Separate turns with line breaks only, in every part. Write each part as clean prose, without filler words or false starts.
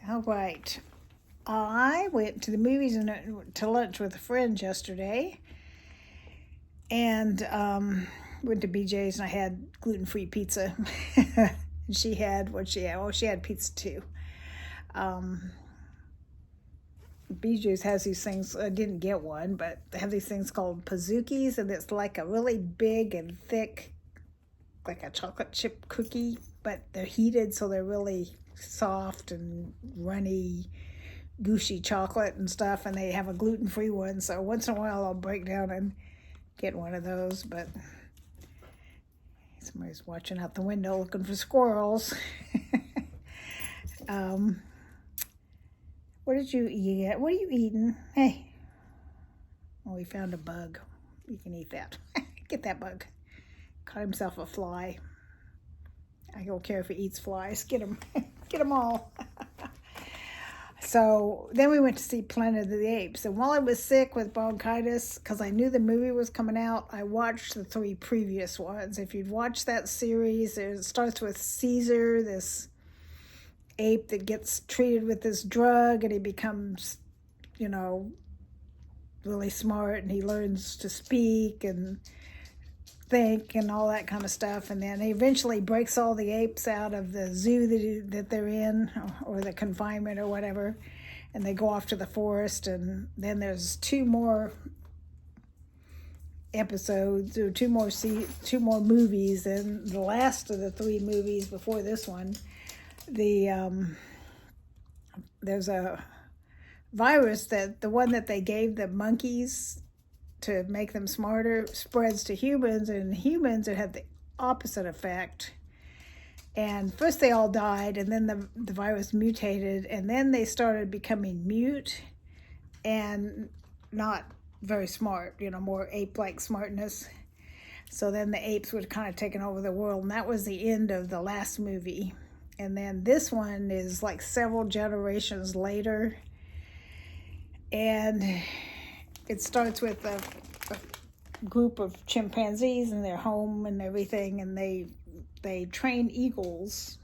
All right. I went to the movies and to lunch with a friend yesterday, and went to BJ's and I had gluten-free pizza. And she had what she had. Well, she had pizza too. Um, BJ's has these things. I didn't get one, but they have these things called Pazookies, and it's like a really big and thick, like a chocolate chip cookie, but they're heated, so they're really soft and runny, gushy chocolate and stuff, and they have a gluten-free one, so once in a while I'll break down and get one of those, but somebody's watching out the window looking for squirrels. um, what did you eat? What are you eating? Hey, oh, we found a bug. You can eat that. Get that bug. Caught himself a fly. I don't care if he eats flies. Get him. Get them all. So then we went to see Planet of the Apes. And while I was sick with bronchitis, because I knew the movie was coming out, I watched the 3 previous ones. If you'd watched that series, it starts with Caesar, this ape that gets treated with this drug, and he becomes, really smart, and he learns to speak and think and all that kind of stuff, and then he eventually breaks all the apes out of the zoo that they're in, or the confinement or whatever, and they go off to the forest. And then there's 2 more episodes, or 2 more movies, and the last of the 3 movies before this one, there's a virus, that the one that they gave the monkeys to make them smarter spreads to humans, and humans it had the opposite effect. And first they all died, and then the virus mutated, and then they started becoming mute and not very smart, more ape-like smartness. So then the apes would kind of taken over the world, and that was the end of the last movie. And then this one is like several generations later, and it starts with a group of chimpanzees in their home and everything, and they train eagles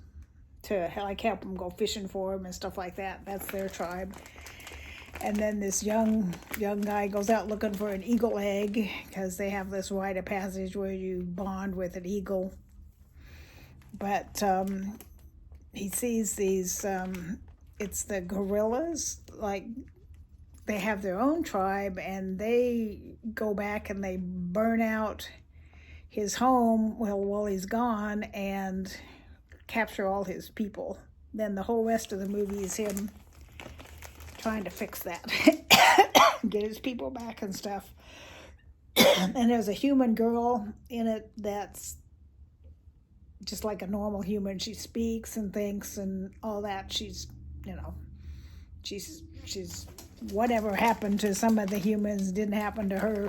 to help them go fishing for them and stuff like that. That's their tribe. And then this young guy goes out looking for an eagle egg, because they have this rite of passage where you bond with an eagle. But he sees these, it's the gorillas, like they have their own tribe, and they go back and they burn out his home while he's gone and capture all his people. Then the whole rest of the movie is him trying to fix that, get his people back and stuff. And there's a human girl in it that's just like a normal human. She speaks and thinks and all that. She's whatever happened to some of the humans didn't happen to her.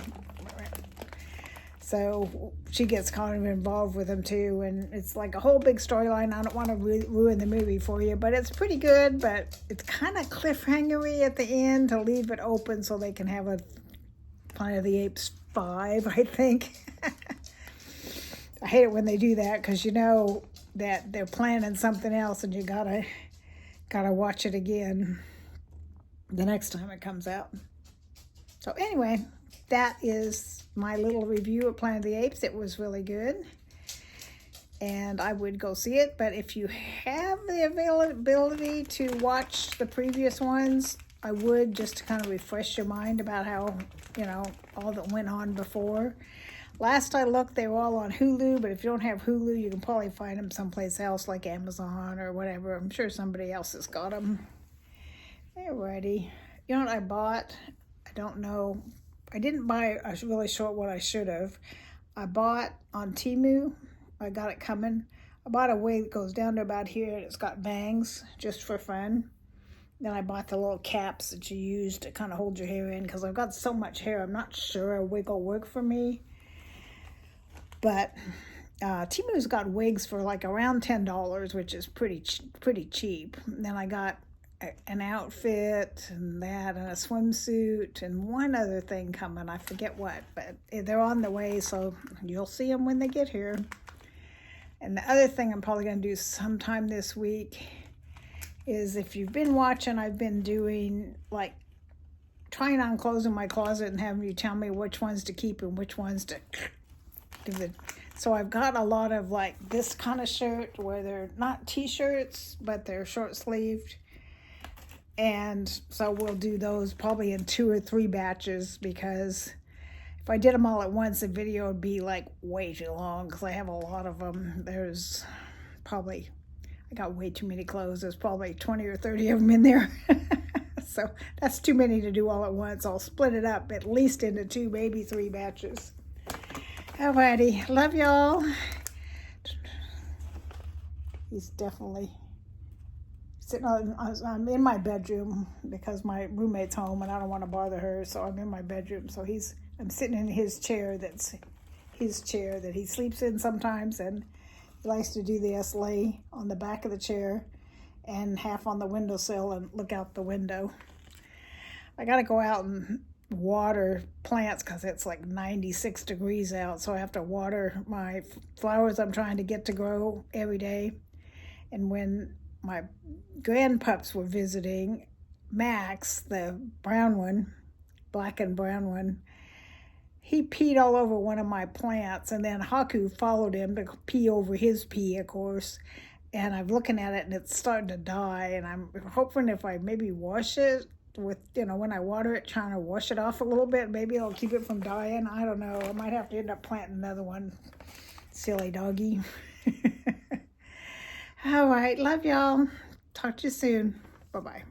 So she gets kind of involved with them too, and it's like a whole big storyline. I don't want to ruin the movie for you, but it's pretty good, but it's kind of cliffhangery at the end to leave it open so they can have a Planet of the Apes 5, I think. I hate it when they do that, because that they're planning something else, and you gotta watch it again the next time it comes out. So anyway, that is my little review of Planet of the Apes. It was really good, and I would go see it. But if you have the availability to watch the previous ones, I would, just to kind of refresh your mind about how, all that went on before. Last I looked, they were all on Hulu, but if you don't have Hulu, you can probably find them someplace else, like Amazon or whatever. I'm sure somebody else has got them. Alrighty. You know what I bought? I don't know. I didn't buy a really short one. I should have. I bought on Temu. I got it coming. I bought a wig that goes down to about here, and it's got bangs, just for fun. Then I bought the little caps that you use to kind of hold your hair in, because I've got so much hair. I'm not sure a wig will work for me. But Temu's got wigs for like around $10, which is pretty cheap. And then I got an outfit and that, and a swimsuit, and one other thing coming. I forget what, but they're on the way, so you'll see them when they get here. And the other thing I'm probably going to do sometime this week is if you've been watching, I've been doing like trying on clothes in my closet and having you tell me which ones to keep and which ones to give it. So I've got a lot of like this kind of shirt where they're not t-shirts, but they're short sleeved. And so we'll do those probably in 2 or 3 batches, because if I did them all at once, the video would be like way too long because I have a lot of them. There's probably, I got way too many clothes. There's probably 20 or 30 of them in there. So that's too many to do all at once. I'll split it up at least into 2, maybe 3 batches. Alrighty, love y'all. He's definitely sitting on, I'm in my bedroom because my roommate's home and I don't want to bother her, so I'm in my bedroom. So I'm sitting in his chair, that's his chair that he sleeps in sometimes, and he likes to do this, lay on the back of the chair and half on the windowsill and look out the window. I got to go out and water plants because it's like 96 degrees out, so I have to water my flowers I'm trying to get to grow every day. And when my grandpups were visiting, Max, the brown one, black and brown one, he peed all over one of my plants, and then Haku followed him to pee over his pee, of course. And I'm looking at it and it's starting to die, and I'm hoping if I maybe wash it with, when I water it, trying to wash it off a little bit, maybe it'll keep it from dying. I don't know. I might have to end up planting another one. Silly doggy. All right. Love y'all. Talk to you soon. Bye-bye.